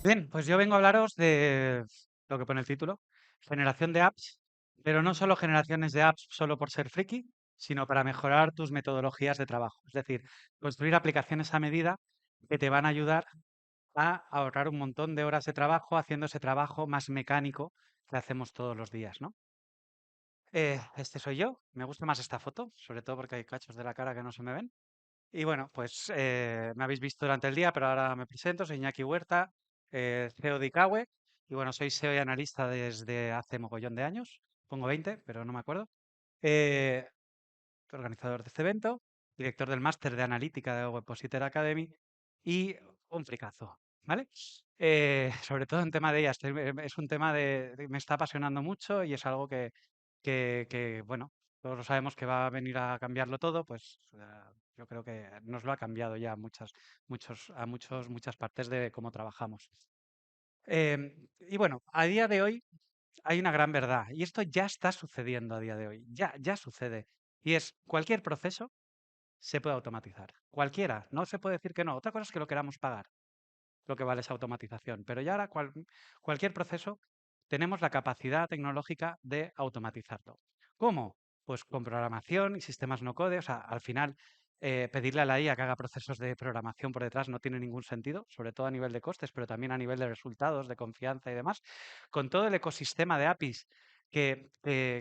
Bien, pues yo vengo a hablaros de lo que pone el título, generación de apps, pero no solo generaciones de apps solo por ser friki, sino para mejorar tus metodologías de trabajo. Es decir, construir aplicaciones a medida que te van a ayudar a ahorrar un montón de horas de trabajo haciendo ese trabajo más mecánico que hacemos todos los días, ¿no? Este soy yo. Me gusta más esta foto, sobre todo porque hay cachos de la cara que no se me ven. Y bueno, pues me habéis visto durante el día, pero ahora me presento. Soy Iñaki Huerta, CEO de Icahue. Y bueno, soy SEO y analista desde hace mogollón de años. Pongo 20, pero no me acuerdo. Eh, Organizador de este evento, director del máster de analítica de Webpositor Academy y un fricazo, ¿vale? Sobre todo en tema de ellas. Es un tema me está apasionando mucho y es algo que, bueno, todos lo sabemos que va a venir a cambiarlo todo, pues yo creo que nos lo ha cambiado ya muchas partes de cómo trabajamos. Y bueno, a día de hoy hay una gran verdad, y esto ya está sucediendo a día de hoy, ya sucede, y es cualquier proceso se puede automatizar, cualquiera, no se puede decir que no. Otra cosa es que lo queramos pagar, lo que vale esa automatización, pero ya ahora cualquier proceso tenemos la capacidad tecnológica de automatizarlo. ¿Cómo? Pues con programación y sistemas no code, o sea, al final pedirle a la IA que haga procesos de programación por detrás no tiene ningún sentido, sobre todo a nivel de costes, pero también a nivel de resultados, de confianza y demás. Con todo el ecosistema de APIs que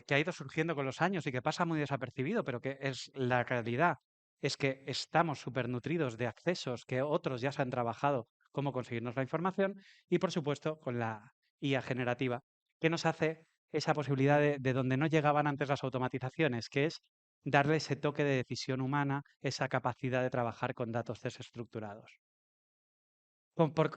ha ido surgiendo con los años y que pasa muy desapercibido, pero que es la realidad, es que estamos súper nutridos de accesos que otros ya se han trabajado cómo conseguirnos la información y, por supuesto, con la IA generativa, que nos hace esa posibilidad de donde no llegaban antes las automatizaciones, que es darle ese toque de decisión humana, esa capacidad de trabajar con datos desestructurados.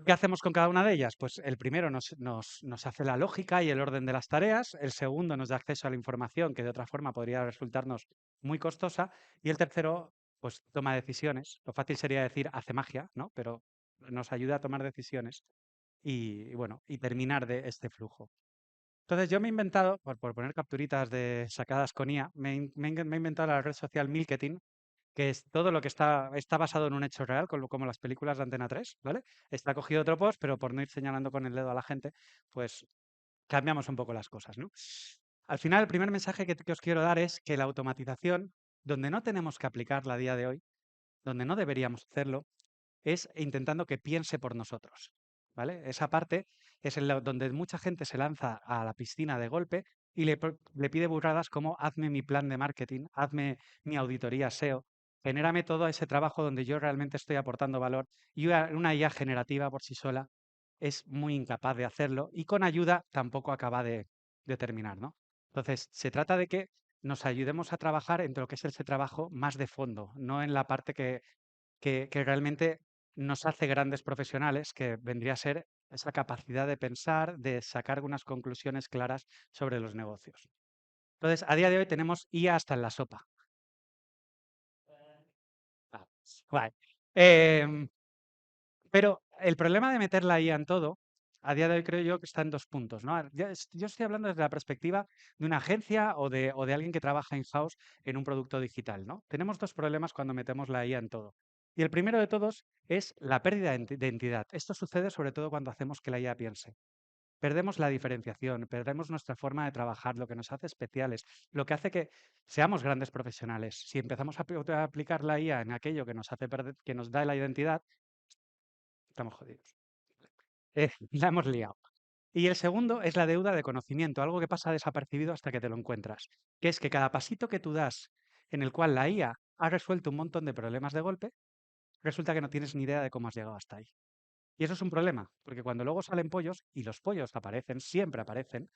¿Qué hacemos con cada una de ellas? Pues el primero nos hace la lógica y el orden de las tareas, el segundo nos da acceso a la información que de otra forma podría resultarnos muy costosa y el tercero pues toma decisiones. Lo fácil sería decir hace magia, ¿no? Pero nos ayuda a tomar decisiones y bueno, y terminar de este flujo. Entonces yo me he inventado, por poner capturitas de sacadas con IA, me he inventado la red social Milketin, que es todo lo que está basado en un hecho real, como las películas de Antena 3, ¿vale? Está cogido otro post, pero por no ir señalando con el dedo a la gente, pues cambiamos un poco las cosas, ¿no? Al final, el primer mensaje que os quiero dar es que la automatización, donde no tenemos que aplicarla a día de hoy, donde no deberíamos hacerlo, es intentando que piense por nosotros, ¿vale? Esa parte es donde mucha gente se lanza a la piscina de golpe y le pide burradas como hazme mi plan de marketing, hazme mi auditoría SEO, genérame todo ese trabajo donde yo realmente estoy aportando valor y una IA generativa por sí sola es muy incapaz de hacerlo y con ayuda tampoco acaba de terminar, ¿no? Entonces, se trata de que nos ayudemos a trabajar en lo que es ese trabajo más de fondo, no en la parte que realmente nos hace grandes profesionales, que vendría a ser esa capacidad de pensar, de sacar unas conclusiones claras sobre los negocios. Entonces, a día de hoy tenemos IA hasta en la sopa. Ah, guay. Em, pero el problema de meter la IA en todo, a día de hoy creo yo que está en dos puntos, ¿no? Yo estoy hablando desde la perspectiva de una agencia o de alguien que trabaja in-house en un producto digital, ¿no? Tenemos dos problemas cuando metemos la IA en todo. Y el primero de todos es la pérdida de identidad. Esto sucede sobre todo cuando hacemos que la IA piense. Perdemos la diferenciación, perdemos nuestra forma de trabajar, lo que nos hace especiales, lo que hace que seamos grandes profesionales. Si empezamos a aplicar la IA en aquello que nos hace perder, que nos da la identidad, estamos jodidos. La hemos liado. Y el segundo es la deuda de conocimiento, algo que pasa desapercibido hasta que te lo encuentras, que es que cada pasito que tú das en el cual la IA ha resuelto un montón de problemas de golpe, resulta que no tienes ni idea de cómo has llegado hasta ahí. Y eso es un problema, porque cuando luego salen pollos, y los pollos aparecen, siempre aparecen,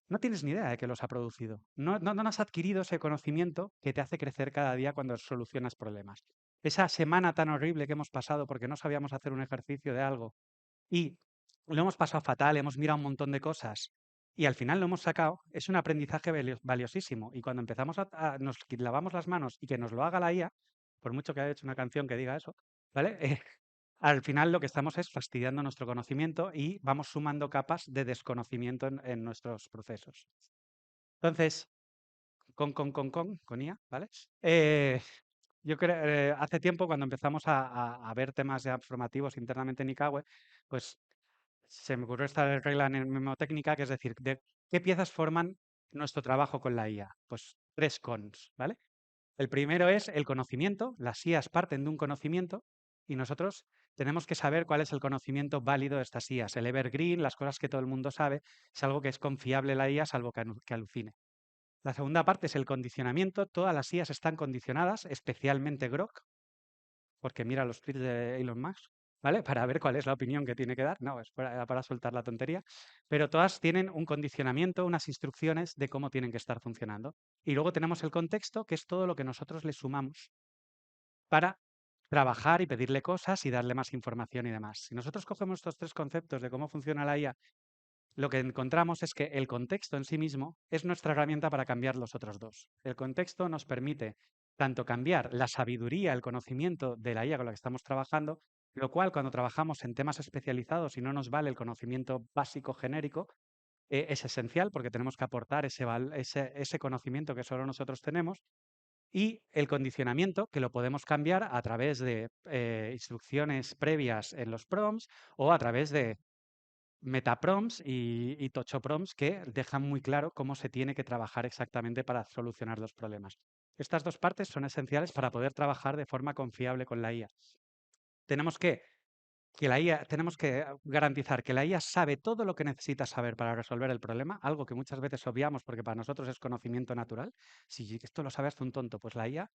no tienes ni idea de que los ha producido. No has adquirido ese conocimiento que te hace crecer cada día cuando solucionas problemas. Esa semana tan horrible que hemos pasado porque no sabíamos hacer un ejercicio de algo y lo hemos pasado fatal, hemos mirado un montón de cosas y al final lo hemos sacado, es un aprendizaje valiosísimo. Y cuando empezamos nos lavamos las manos y que nos lo haga la IA, por mucho que haya hecho una canción que diga eso, ¿vale? Al final lo que estamos es fastidiando nuestro conocimiento y vamos sumando capas de desconocimiento en nuestros procesos. Entonces, con IA, ¿vale? Eh, yo creo, hace tiempo cuando empezamos a ver temas ya formativos internamente en Icahue, pues se me ocurrió esta regla mnemotécnica, que es decir, de qué piezas forman nuestro trabajo con la IA. Pues tres cons, ¿vale? El primero es el conocimiento. Las IAs parten de un conocimiento y nosotros tenemos que saber cuál es el conocimiento válido de estas IAs. El evergreen, las cosas que todo el mundo sabe, es algo que es confiable la IA, salvo que alucine. La segunda parte es el condicionamiento. Todas las IAs están condicionadas, especialmente Grok, porque mira los tweets de Elon Musk, ¿vale? Para ver cuál es la opinión que tiene que dar. No, es para soltar la tontería. Pero todas tienen un condicionamiento, unas instrucciones de cómo tienen que estar funcionando. Y luego tenemos el contexto, que es todo lo que nosotros le sumamos para trabajar y pedirle cosas y darle más información y demás. Si nosotros cogemos estos tres conceptos de cómo funciona la IA, lo que encontramos es que el contexto en sí mismo es nuestra herramienta para cambiar los otros dos. El contexto nos permite tanto cambiar la sabiduría, el conocimiento de la IA con la que estamos trabajando, lo cual cuando trabajamos en temas especializados y no nos vale el conocimiento básico genérico, es esencial porque tenemos que aportar ese conocimiento que solo nosotros tenemos y el condicionamiento, que lo podemos cambiar a través de instrucciones previas en los prompts o a través de metaprompts y tochoprompts que dejan muy claro cómo se tiene que trabajar exactamente para solucionar los problemas. Estas dos partes son esenciales para poder trabajar de forma confiable con la IA. Tenemos tenemos que garantizar que la IA sabe todo lo que necesita saber para resolver el problema, algo que muchas veces obviamos porque para nosotros es conocimiento natural. Si esto lo sabe hasta un tonto, pues la IA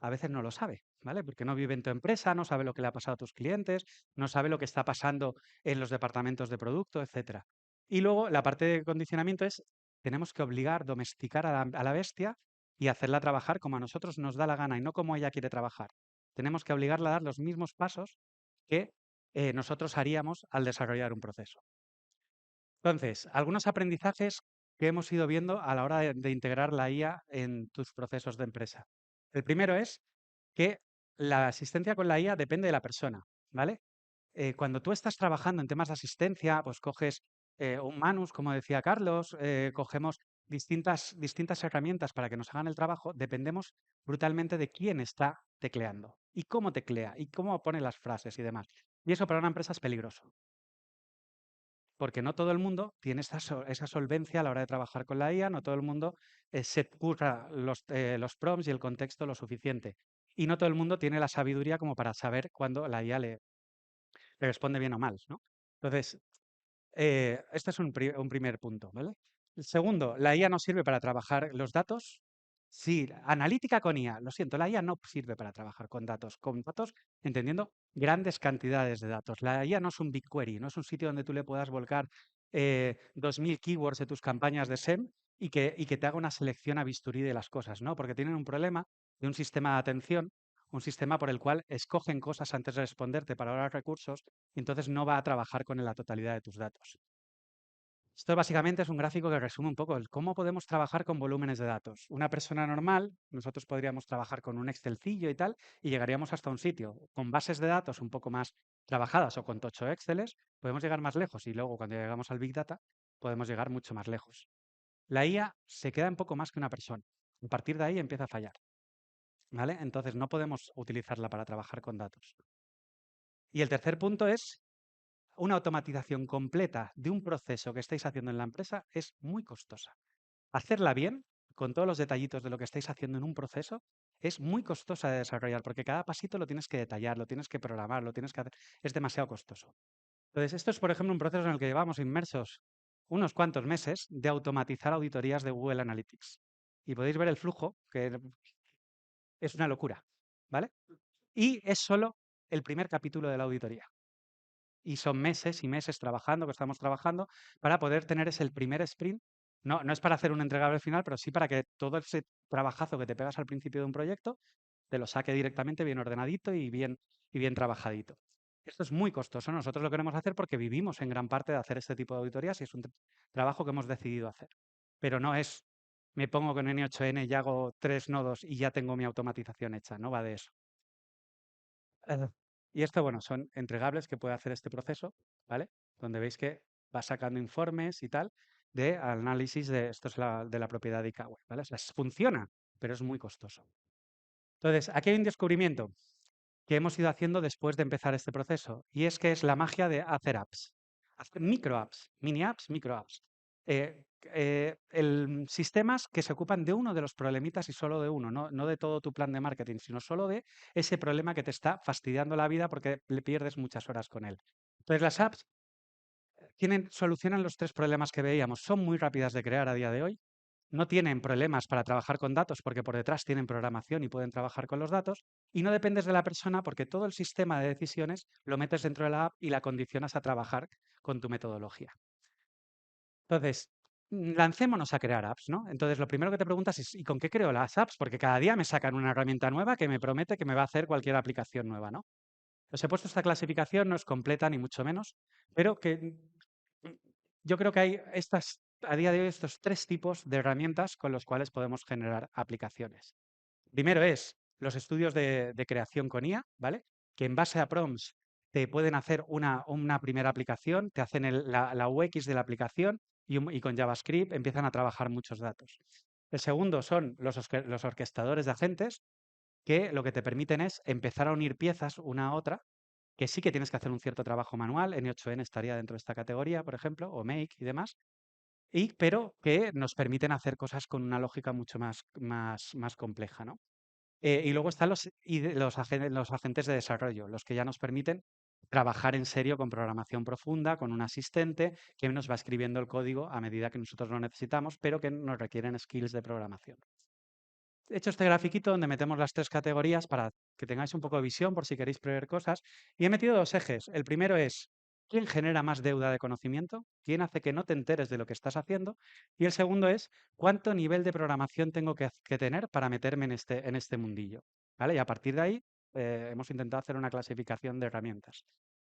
a veces no lo sabe, ¿vale? Porque no vive en tu empresa, no sabe lo que le ha pasado a tus clientes, no sabe lo que está pasando en los departamentos de producto, etcétera. Y luego la parte de condicionamiento es, tenemos que obligar, domesticar a la bestia y hacerla trabajar como a nosotros nos da la gana y no como ella quiere trabajar. Tenemos que obligarla a dar los mismos pasos que nosotros haríamos al desarrollar un proceso. Entonces, algunos aprendizajes que hemos ido viendo a la hora de integrar la IA en tus procesos de empresa. El primero es que la asistencia con la IA depende de la persona, ¿vale? Cuando tú estás trabajando en temas de asistencia, pues coges un Manus, como decía Carlos, cogemos distintas herramientas para que nos hagan el trabajo, dependemos brutalmente de quién está tecleando y cómo teclea y cómo pone las frases y demás. Y eso para una empresa es peligroso porque no todo el mundo tiene esa solvencia a la hora de trabajar con la IA, no todo el mundo se curra los prompts y el contexto lo suficiente. Y no todo el mundo tiene la sabiduría como para saber cuándo la IA le responde bien o mal, ¿no? Entonces, este es un primer punto, ¿vale? El segundo, la IA no sirve para trabajar los datos. Sí, analítica con IA. Lo siento, la IA no sirve para trabajar con datos entendiendo grandes cantidades de datos. La IA no es un BigQuery, no es un sitio donde tú le puedas volcar 2000 keywords de tus campañas de SEM y que te haga una selección a bisturí de las cosas, ¿no? Porque tienen un problema de un sistema de atención, un sistema por el cual escogen cosas antes de responderte para ahorrar recursos y entonces no va a trabajar con la totalidad de tus datos. Esto básicamente es un gráfico que resume un poco el cómo podemos trabajar con volúmenes de datos. Una persona normal, nosotros podríamos trabajar con un Excelcillo y tal, y llegaríamos hasta un sitio. Con bases de datos un poco más trabajadas o con tocho Exceles, podemos llegar más lejos y luego cuando llegamos al Big Data, podemos llegar mucho más lejos. La IA se queda un poco más que una persona. A partir de ahí empieza a fallar, ¿vale? Entonces no podemos utilizarla para trabajar con datos. Y el tercer punto es una automatización completa de un proceso que estáis haciendo en la empresa es muy costosa. Hacerla bien, con todos los detallitos de lo que estáis haciendo en un proceso, es muy costosa de desarrollar, porque cada pasito lo tienes que detallar, lo tienes que programar, lo tienes que hacer. Es demasiado costoso. Entonces, esto es, por ejemplo, un proceso en el que llevamos inmersos unos cuantos meses de automatizar auditorías de Google Analytics. Y podéis ver el flujo, que es una locura, ¿vale? Y es solo el primer capítulo de la auditoría. Y son meses y meses trabajando, que estamos trabajando, para poder tener ese el primer sprint. No, no es para hacer un entregable final, pero sí para que todo ese trabajazo que te pegas al principio de un proyecto te lo saque directamente bien ordenadito y bien trabajadito. Esto es muy costoso. Nosotros lo queremos hacer porque vivimos en gran parte de hacer este tipo de auditorías y es un trabajo que hemos decidido hacer. Pero no es, me pongo con N8N y hago 3 nodos y ya tengo mi automatización hecha. No va de eso. Eh, Y esto, bueno, son entregables que puede hacer este proceso, ¿vale? Donde veis que va sacando informes y tal de análisis de esto es de la propiedad de Ikawe, ¿vale? O sea, funciona, pero es muy costoso. Entonces, aquí hay un descubrimiento que hemos ido haciendo después de empezar este proceso, y es que es la magia de hacer apps. hacer micro apps, mini apps, micro apps. Sistemas que se ocupan de uno de los problemitas y solo de uno, no de todo tu plan de marketing, sino solo de ese problema que te está fastidiando la vida porque le pierdes muchas horas con él. Entonces, las apps solucionan los tres problemas que veíamos. Son muy rápidas de crear a día de hoy. No tienen problemas para trabajar con datos porque por detrás tienen programación y pueden trabajar con los datos. Y no dependes de la persona porque todo el sistema de decisiones lo metes dentro de la app y la condicionas a trabajar con tu metodología. Entonces, lancémonos a crear apps, ¿no? Entonces, lo primero que te preguntas es, ¿y con qué creo las apps? Porque cada día me sacan una herramienta nueva que me promete que me va a hacer cualquier aplicación nueva, ¿no? Os he puesto esta clasificación, no es completa ni mucho menos, pero que yo creo que hay a día de hoy estos tres tipos de herramientas con los cuales podemos generar aplicaciones. Primero es los estudios de creación con IA, ¿vale? Que en base a prompts te pueden hacer una primera aplicación, te hacen la UX de la aplicación y con JavaScript empiezan a trabajar muchos datos. El segundo son los orquestadores de agentes, que lo que te permiten es empezar a unir piezas una a otra, que sí que tienes que hacer un cierto trabajo manual. N8N estaría dentro de esta categoría, por ejemplo, o Make y demás, pero que nos permiten hacer cosas con una lógica mucho más compleja, ¿no? Y luego están los agentes de desarrollo, los que ya nos permiten trabajar en serio con programación profunda, con un asistente que nos va escribiendo el código a medida que nosotros lo necesitamos, pero que nos requieren skills de programación. He hecho este grafiquito donde metemos las tres categorías para que tengáis un poco de visión por si queréis prever cosas. Y he metido dos ejes. El primero es, ¿quién genera más deuda de conocimiento? ¿Quién hace que no te enteres de lo que estás haciendo? Y el segundo es, ¿cuánto nivel de programación tengo que tener para meterme en este mundillo? ¿Vale? Y a partir de ahí hemos intentado hacer una clasificación de herramientas.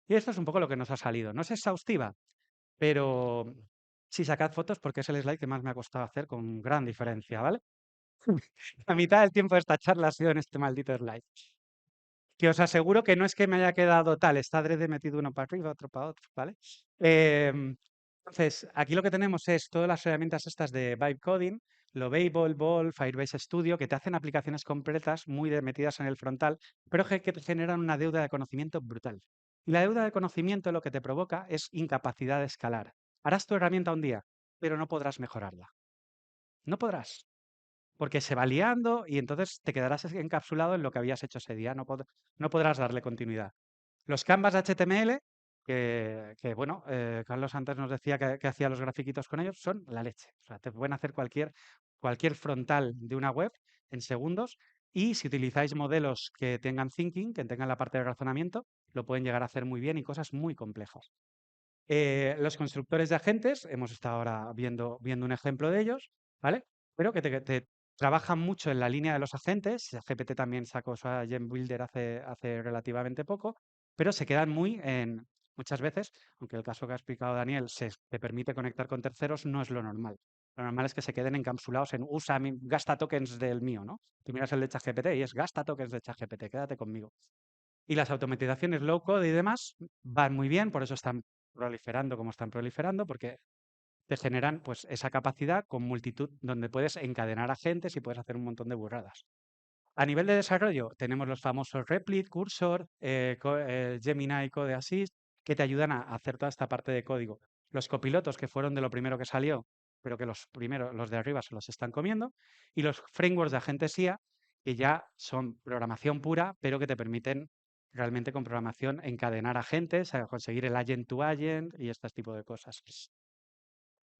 Y esto es un poco lo que nos ha salido. No es exhaustiva, pero sí sacad fotos porque es el slide que más me ha costado hacer con gran diferencia, ¿vale? La mitad del tiempo de esta charla ha sido en este maldito slide. Que os aseguro que no es que me haya quedado tal, está adrede metido uno para arriba, otro para otro, ¿vale? Entonces, aquí lo que tenemos es todas las herramientas estas de Vibe Coding, Lovable, Ball, Firebase Studio, que te hacen aplicaciones completas muy metidas en el frontal, pero que te generan una deuda de conocimiento brutal. Y la deuda de conocimiento lo que te provoca es incapacidad de escalar. Harás tu herramienta un día, pero no podrás mejorarla. No podrás porque se va liando y entonces te quedarás encapsulado en lo que habías hecho ese día, no podrás darle continuidad. Los canvas HTML, bueno, Carlos antes nos decía que hacía los grafiquitos con ellos, son la leche. O sea, te pueden hacer cualquier frontal de una web en segundos y si utilizáis modelos que tengan thinking, que tengan la parte de razonamiento, lo pueden llegar a hacer muy bien y cosas muy complejas. Los constructores de agentes, hemos estado ahora viendo un ejemplo de ellos, ¿vale? Pero que te trabajan mucho en la línea de los agentes. GPT también sacó su Agent Builder hace relativamente poco, pero se quedan muchas veces, aunque el caso que ha explicado Daniel te permite conectar con terceros, no es lo normal. Lo normal es que se queden encapsulados en gasta tokens del mío, ¿no? Tú miras el de ChatGPT y es gasta tokens de ChatGPT, quédate conmigo. Y las automatizaciones low code y demás van muy bien, por eso están proliferando como están proliferando, porque te generan pues esa capacidad con multitud donde puedes encadenar agentes y puedes hacer un montón de burradas. A nivel de desarrollo tenemos los famosos Replit, Cursor, Gemini Code Assist, que te ayudan a hacer toda esta parte de código. Los copilotos, que fueron de lo primero que salió, pero que los de arriba se los están comiendo, y los frameworks de agentes IA, que ya son programación pura, pero que te permiten realmente con programación encadenar agentes, a conseguir el agent to agent y este tipo de cosas.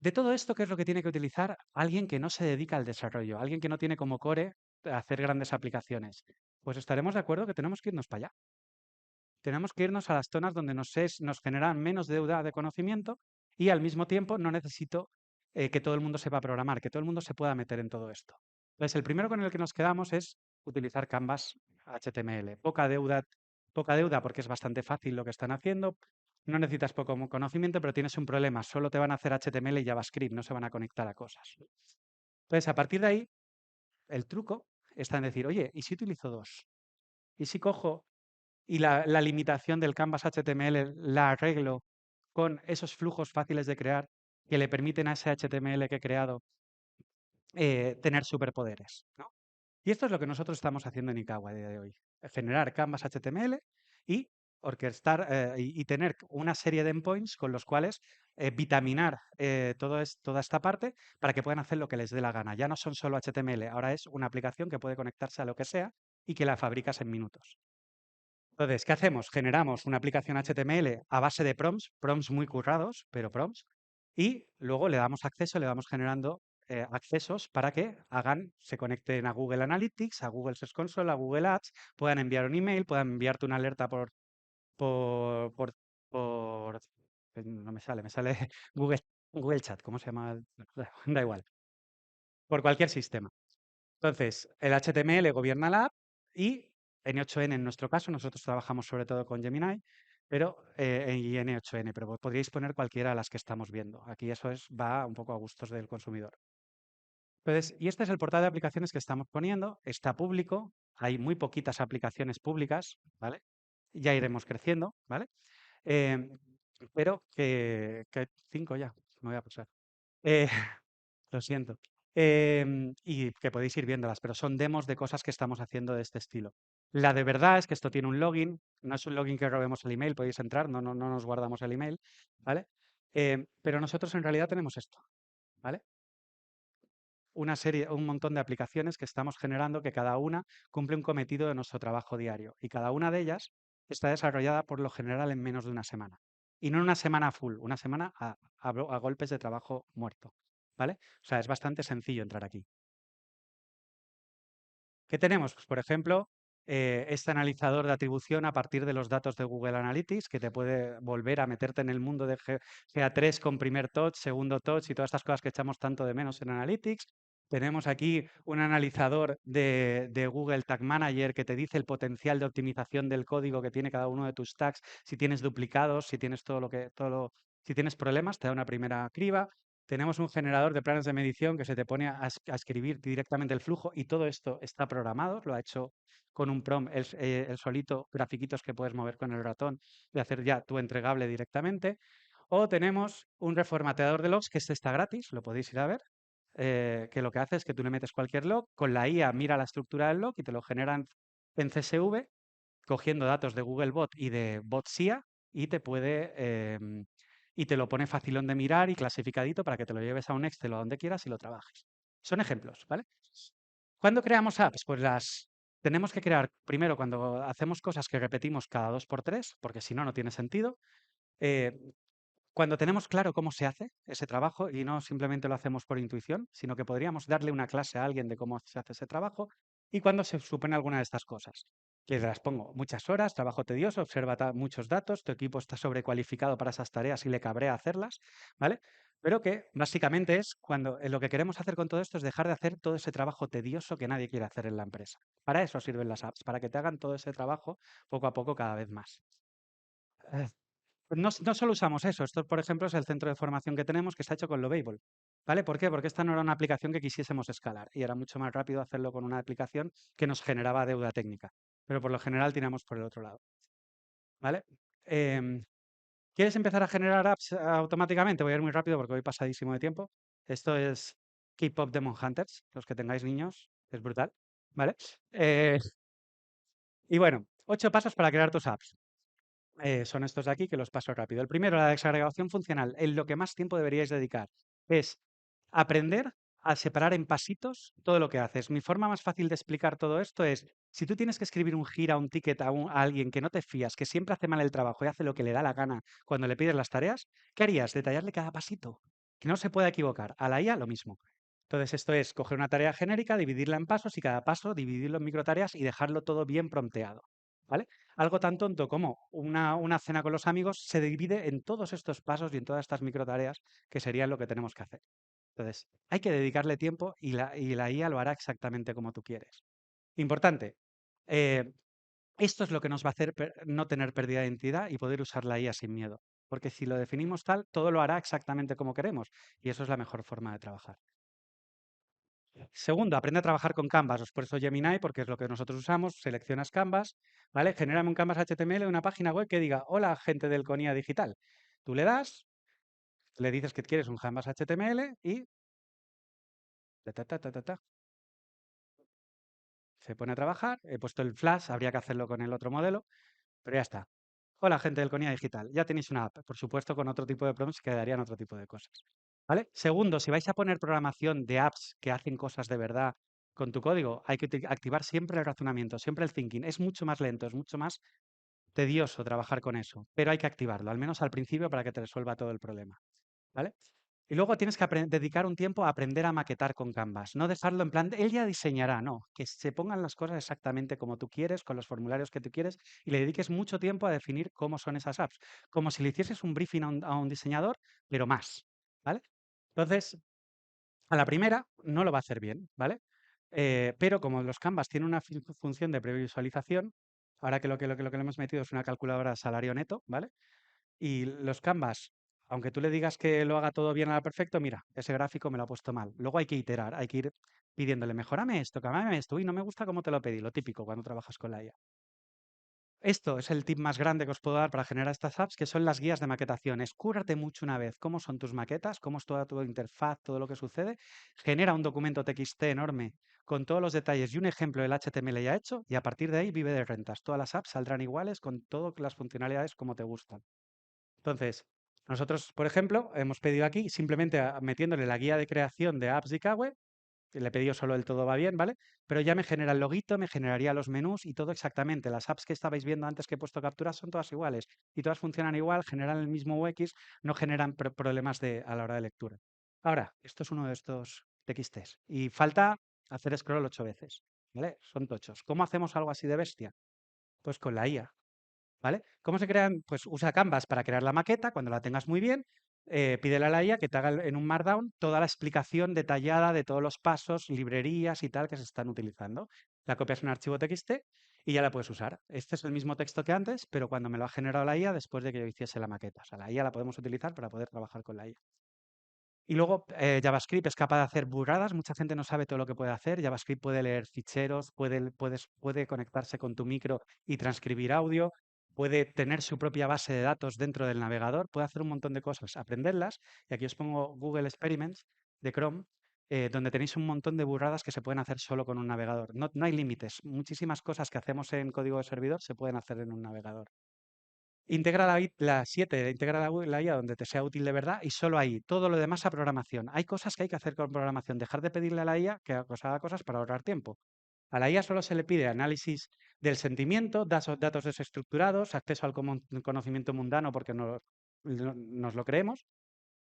De todo esto, ¿qué es lo que tiene que utilizar alguien que no se dedica al desarrollo, alguien que no tiene como core hacer grandes aplicaciones? Pues estaremos de acuerdo que tenemos que irnos para allá. Tenemos que irnos a las zonas donde nos generan menos deuda de conocimiento y al mismo tiempo no necesito que todo el mundo sepa programar, que todo el mundo se pueda meter en todo esto. Entonces, el primero con el que nos quedamos es utilizar Canvas HTML. Poca deuda porque es bastante fácil lo que están haciendo. No necesitas poco conocimiento, pero tienes un problema. Solo te van a hacer HTML y JavaScript, no se van a conectar a cosas. Entonces, a partir de ahí, el truco está en decir, oye, ¿y si utilizo dos? ¿Y si cojo y la limitación del Canvas HTML la arreglo con esos flujos fáciles de crear que le permiten a ese HTML que he creado tener superpoderes, ¿no? Y esto es lo que nosotros estamos haciendo en Ikawa a día de hoy. Generar Canvas HTML y orquestar y tener una serie de endpoints con los cuales vitaminar toda esta parte para que puedan hacer lo que les dé la gana. Ya no son solo HTML, ahora es una aplicación que puede conectarse a lo que sea y que la fabricas en minutos. Entonces, ¿qué hacemos? Generamos una aplicación HTML a base de prompts, prompts muy currados, pero prompts, y luego le damos acceso, le vamos generando accesos para que se conecten a Google Analytics, a Google Search Console, a Google Ads, puedan enviar un email, puedan enviarte una alerta por, por, por- no me sale Google, Google Chat, ¿cómo se llama? Da igual, por cualquier sistema. Entonces, el HTML gobierna la app y N8N en nuestro caso, nosotros trabajamos sobre todo con Gemini, pero y N8N, pero podríais poner cualquiera de las que estamos viendo. Aquí va un poco a gustos del consumidor. Entonces, y este es el portal de aplicaciones que estamos poniendo, está público, hay muy poquitas aplicaciones públicas, ¿vale? Ya iremos creciendo, ¿vale? Em, pero que 5 ya, me voy a pasar. Eh, lo siento. Y que podéis ir viéndolas, pero son demos de cosas que estamos haciendo de este estilo. La de verdad es que esto tiene un login, no es un login que robemos el email, podéis entrar, no nos guardamos el email, ¿vale? Pero nosotros en realidad tenemos esto, ¿vale? Un montón de aplicaciones que estamos generando que cada una cumple un cometido de nuestro trabajo diario y cada una de ellas está desarrollada por lo general en menos de una semana. Y no en una semana full, una semana a golpes de trabajo muerto, ¿vale? O sea, es bastante sencillo entrar aquí. ¿Qué tenemos? Pues, por ejemplo, este analizador de atribución a partir de los datos de Google Analytics, que te puede volver a meterte en el mundo de GA3 con primer touch, segundo touch y todas estas cosas que echamos tanto de menos en Analytics. Tenemos aquí un analizador de Google Tag Manager que te dice el potencial de optimización del código que tiene cada uno de tus tags, si tienes duplicados, si tienes si tienes problemas, te da una primera criba. Tenemos un generador de planes de medición que se te pone a escribir directamente el flujo y todo esto está programado, lo ha hecho con un prompt, el solito, grafiquitos que puedes mover con el ratón y hacer ya tu entregable directamente. O tenemos un reformateador de logs, que este está gratis, lo podéis ir a ver, que lo que hace es que tú le metes cualquier log, con la IA mira la estructura del log y te lo generan en CSV, cogiendo datos de Googlebot y de BotSIA y y te lo pone facilón de mirar y clasificadito para que te lo lleves a un Excel o a donde quieras y lo trabajes. Son ejemplos, ¿vale? ¿Cuándo creamos apps? Pues las tenemos que crear primero cuando hacemos cosas que repetimos cada 2 por 3, porque si no, no tiene sentido. Eh, Cuando tenemos claro cómo se hace ese trabajo y no simplemente lo hacemos por intuición, sino que podríamos darle una clase a alguien de cómo se hace ese trabajo, y cuando se supone alguna de estas cosas. Que las pongo muchas horas, trabajo tedioso, observa muchos datos, tu equipo está sobrecualificado para esas tareas y le cabrea hacerlas, ¿vale? Pero que básicamente es cuando lo que queremos hacer con todo esto es dejar de hacer todo ese trabajo tedioso que nadie quiere hacer en la empresa. Para eso sirven las apps, para que te hagan todo ese trabajo poco a poco cada vez más. Eh, no solo usamos eso. Esto, por ejemplo, es el centro de formación que tenemos que está hecho con Lovable. ¿Vale? ¿Por qué? Porque esta no era una aplicación que quisiésemos escalar y era mucho más rápido hacerlo con una aplicación que nos generaba deuda técnica. Pero por lo general tiramos por el otro lado. ¿Vale? Em, ¿Quieres empezar a generar apps automáticamente? Voy a ir muy rápido porque voy pasadísimo de tiempo. Esto es K-Pop Demon Hunters. Los que tengáis niños, es brutal. ¿Vale? Eh, y bueno, 8 pasos para crear tus apps. Son estos de aquí que los paso rápido. El primero, la desagregación funcional. En lo que más tiempo deberíais dedicar es aprender a separar en pasitos todo lo que haces. Mi forma más fácil de explicar todo esto es, si tú tienes que escribir un gira, un ticket a alguien que no te fías, que siempre hace mal el trabajo y hace lo que le da la gana cuando le pides las tareas, ¿qué harías? Detallarle cada pasito, que no se pueda equivocar. A la IA lo mismo. Entonces, esto es coger una tarea genérica, dividirla en pasos y cada paso dividirlo en microtareas y dejarlo todo bien prompteado. ¿Vale? Algo tan tonto como una cena con los amigos se divide en todos estos pasos y en todas estas microtareas que serían lo que tenemos que hacer. Entonces, hay que dedicarle tiempo y la IA lo hará exactamente como tú quieres. Importante, eh, esto es lo que nos va a hacer no tener pérdida de identidad y poder usar la IA sin miedo. Porque si lo definimos tal, todo lo hará exactamente como queremos. Y eso es la mejor forma de trabajar. Segundo, aprende a trabajar con Canvas. Os por eso Gemini, porque es lo que nosotros usamos. Seleccionas Canvas, ¿vale? Genérame un Canvas HTML de una página web que diga, hola, gente del CONIA Digital. Tú le das, le dices que quieres un Canvas HTML y ta, ta, ta, ta, ta, ta, se pone a trabajar. He puesto el Flash, habría que hacerlo con el otro modelo, pero ya está. Hola, gente del Conía Digital. Ya tenéis una app. Por supuesto, con otro tipo de prompts quedarían otro tipo de cosas. ¿Vale? Segundo, si vais a poner programación de apps que hacen cosas de verdad con tu código, hay que activar siempre el razonamiento, siempre el thinking. Es mucho más lento, es mucho más tedioso trabajar con eso, pero hay que activarlo, al menos al principio para que te resuelva todo el problema. ¿Vale? Y luego tienes que dedicar un tiempo a aprender a maquetar con Canvas. No dejarlo en plan, él ya diseñará, no. Que se pongan las cosas exactamente como tú quieres, con los formularios que tú quieres, y le dediques mucho tiempo a definir cómo son esas apps. Como si le hicieses un briefing a un diseñador, pero más. ¿Vale? Entonces, a la primera no lo va a hacer bien, ¿vale? Pero como los Canvas tienen una función de previsualización, ahora que lo que le hemos metido es una calculadora de salario neto, ¿vale? Y los Canvas, aunque tú le digas que lo haga todo bien a la perfecto, mira, ese gráfico me lo ha puesto mal. Luego hay que iterar, hay que ir pidiéndole, mejórame esto, cámbiame esto, uy, no me gusta cómo te lo pedí, lo típico cuando trabajas con la IA. Esto es el tip más grande que os puedo dar para generar estas apps, que son las guías de maquetación. Escúrate mucho una vez cómo son tus maquetas, cómo es toda tu interfaz, todo lo que sucede. Genera un documento TXT enorme con todos los detalles y un ejemplo del HTML ya hecho, y a partir de ahí vive de rentas. Todas las apps saldrán iguales con todas las funcionalidades como te gustan. Entonces, nosotros, por ejemplo, hemos pedido aquí simplemente metiéndole la guía de creación de apps de Kawe, que le he pedido solo el todo va bien, ¿vale? Pero ya me genera el loguito, me generaría los menús y todo exactamente. Las apps que estabais viendo antes que he puesto capturas son todas iguales y todas funcionan igual, generan el mismo UX, no generan problemas a la hora de lectura. Ahora, esto es uno de estos TXTs y falta hacer scroll 8 veces, ¿vale? Son tochos. ¿Cómo hacemos algo así de bestia? Pues con la IA. ¿Vale? ¿Cómo se crean? Pues usa Canvas para crear la maqueta, cuando la tengas muy bien, pídele a la IA que te haga en un Markdown toda la explicación detallada de todos los pasos, librerías y tal que se están utilizando. La copias en un archivo TXT y ya la puedes usar. Este es el mismo texto que antes, pero cuando me lo ha generado la IA después de que yo hiciese la maqueta. O sea, la IA la podemos utilizar para poder trabajar con la IA. Y luego JavaScript es capaz de hacer burradas. Mucha gente no sabe todo lo que puede hacer. JavaScript puede leer ficheros, puede conectarse con tu micro y transcribir audio, puede tener su propia base de datos dentro del navegador, puede hacer un montón de cosas, aprenderlas. Y aquí os pongo Google Experiments de Chrome, donde tenéis un montón de burradas que se pueden hacer solo con un navegador. No, no hay límites. Muchísimas cosas que hacemos en código de servidor se pueden hacer en un navegador. Integra la 7, integra la IA donde te sea útil de verdad y solo ahí. Todo lo demás a programación. Hay cosas que hay que hacer con programación. Dejar de pedirle a la IA que haga cosas para ahorrar tiempo. A la IA solo se le pide análisis del sentimiento, datos desestructurados, acceso al conocimiento mundano porque nos lo creemos,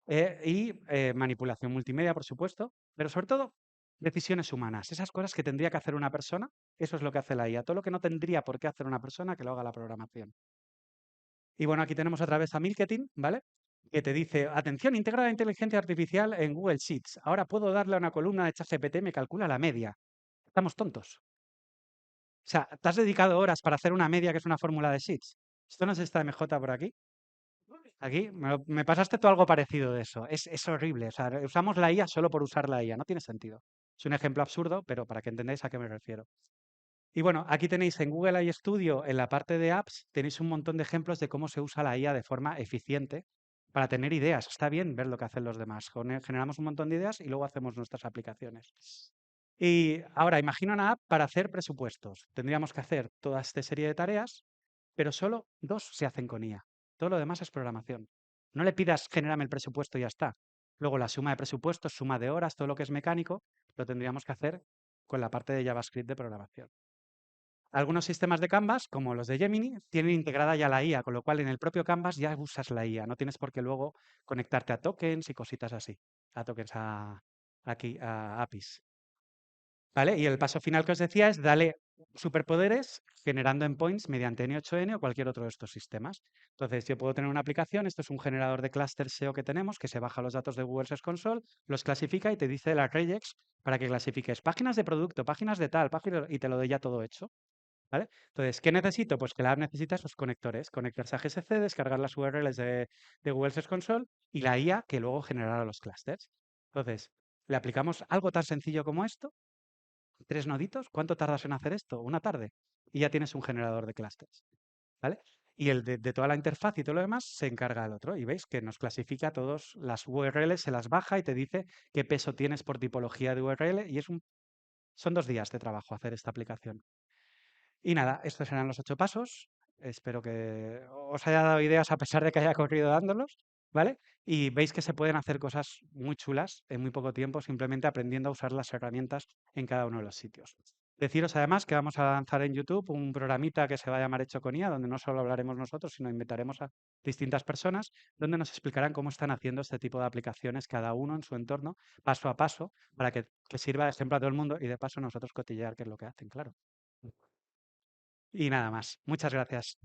y manipulación multimedia, por supuesto, pero sobre todo decisiones humanas. Esas cosas que tendría que hacer una persona, eso es lo que hace la IA. Todo lo que no tendría por qué hacer una persona, que lo haga la programación. Y bueno, aquí tenemos otra vez a Milketin, ¿vale? Que te dice, atención, integra la inteligencia artificial en Google Sheets. Ahora puedo darle a una columna de ChatGPT, me calcula la media. Estamos tontos. O sea, te has dedicado horas para hacer una media que es una fórmula de Sheets. ¿Esto no es esta MJ por aquí? Aquí me pasaste tú algo parecido de eso. Es horrible. O sea, usamos la IA solo por usar la IA. No tiene sentido. Es un ejemplo absurdo, pero para que entendáis a qué me refiero. Y bueno, aquí tenéis en Google AI Studio, en la parte de apps, tenéis un montón de ejemplos de cómo se usa la IA de forma eficiente para tener ideas. Está bien ver lo que hacen los demás. Generamos un montón de ideas y luego hacemos nuestras aplicaciones. Y ahora, imagina una app para hacer presupuestos. Tendríamos que hacer toda esta serie de tareas, pero solo dos se hacen con IA. Todo lo demás es programación. No le pidas genérame el presupuesto y ya está. Luego la suma de presupuestos, suma de horas, todo lo que es mecánico, lo tendríamos que hacer con la parte de JavaScript de programación. Algunos sistemas de Canvas, como los de Gemini, tienen integrada ya la IA, con lo cual en el propio Canvas ya usas la IA. No tienes por qué luego conectarte a tokens y cositas así. A tokens, aquí, a APIs. ¿Vale? Y el paso final que os decía es darle superpoderes generando endpoints mediante N8N o cualquier otro de estos sistemas. Entonces, yo puedo tener una aplicación, esto es un generador de clúster SEO que tenemos, que se baja los datos de Google Search Console, los clasifica y te dice la regex para que clasifiques páginas de producto, páginas de tal, páginas, y te lo doy ya todo hecho. ¿Vale? Entonces, ¿qué necesito? Pues que la app necesita esos conectores, conectarse a GSC, descargar las URLs de Google Search Console y la IA que luego generará los clusters. Entonces, le aplicamos algo tan sencillo como esto, 3 noditos, ¿cuánto tardas en hacer esto? Una tarde. Y ya tienes un generador de clusters, ¿vale? Y el de toda la interfaz y todo lo demás se encarga el otro. Y veis que nos clasifica todas las URLs, se las baja y te dice qué peso tienes por tipología de URL. Y son 2 días de trabajo hacer esta aplicación. Y nada, estos serán los 8 pasos. Espero que os haya dado ideas a pesar de que haya corrido dándolos, ¿vale? Y veis que se pueden hacer cosas muy chulas en muy poco tiempo, simplemente aprendiendo a usar las herramientas en cada uno de los sitios. Deciros además que vamos a lanzar en YouTube un programita que se va a llamar Hecho con IA, donde no solo hablaremos nosotros, sino invitaremos a distintas personas, donde nos explicarán cómo están haciendo este tipo de aplicaciones cada uno en su entorno, paso a paso, para que sirva de ejemplo a todo el mundo y de paso nosotros cotillear qué es lo que hacen, claro. Y nada más. Muchas gracias.